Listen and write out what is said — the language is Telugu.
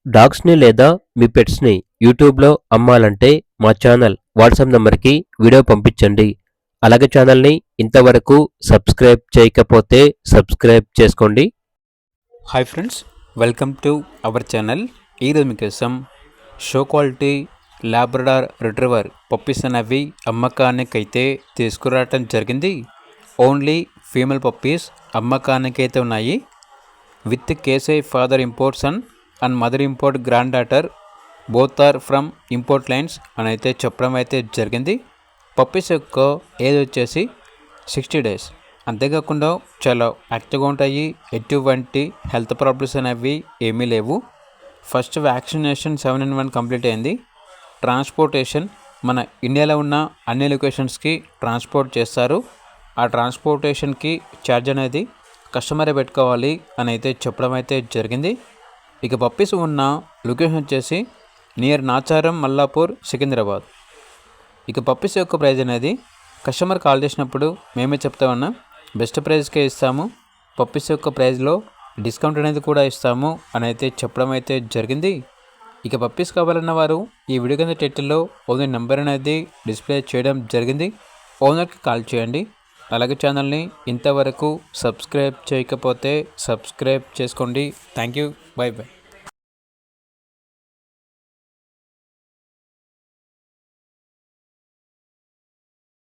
డాగ్స్‌ని లేదా మీ పెట్స్‌ని యూట్యూబ్‌లో అమ్మాలంటే మా ఛానల్ వాట్సాప్ నంబర్‌కి వీడియో పంపించండి. అలాగే ఛానల్‌ని ఇంతవరకు సబ్స్క్రైబ్ చేయకపోతే సబ్స్క్రైబ్ చేసుకోండి. Hi friends, welcome to our channel. ఈరోజు మీకోసం show quality Labrador retriever puppies అనేవి అమ్మకానికైతే తీసుకురావటం జరిగింది. ఓన్లీ ఫీమేల్ పప్పీస్ అమ్మకానికైతే ఉన్నాయి. With KCI father import son and mother import granddaughter both are from import lines అని అయితే చెప్పడం అయితే జరిగింది. పప్పీస్ యొక్క ఏజ్ వచ్చేసి 60 days. అంతేకాకుండా చాలా యాక్టివ్గా ఉంటాయి. ఎటువంటి హెల్త్ ప్రాబ్లమ్స్ అనేవి ఏమీ లేవు. ఫస్ట్ వ్యాక్సినేషన్ 7-in-1 కంప్లీట్ అయింది. ట్రాన్స్పోర్టేషన్ మన ఇండియాలో ఉన్న అన్ని లొకేషన్స్కి ట్రాన్స్పోర్ట్ చేస్తారు. ఆ ట్రాన్స్పోర్టేషన్కి ఛార్జ్ అనేది కస్టమరే పెట్టుకోవాలి అని అయితే చెప్పడం అయితే జరిగింది. ఇక పప్పీస్ ఉన్న లొకేషన్ వచ్చేసి నియర్ నాచారం, మల్లాపూర్, సికింద్రాబాద్. ఇక పప్పీస్ యొక్క ప్రైజ్ అనేది కస్టమర్ కాల్ చేసినప్పుడు మేమే చెప్తా ఉన్నాం, బెస్ట్ ప్రైజ్కే ఇస్తాము, పప్పీస్ యొక్క ప్రైజ్లో డిస్కౌంట్ అనేది కూడా ఇస్తాము అని అయితే చెప్పడం అయితే జరిగింది. ఇక పప్పీస్ కావాలన్న వారు ఈ వీడియో కింద టైటిల్లో ఓనర్ నెంబర్ అనేది డిస్ప్లే చేయడం జరిగింది. ఓనర్కి కాల్ చేయండి. అలాగే ఛానల్ని ఇంతవరకు సబ్స్క్రైబ్ చేయకపోతే సబ్స్క్రైబ్ చేసుకోండి. Thank you. By by.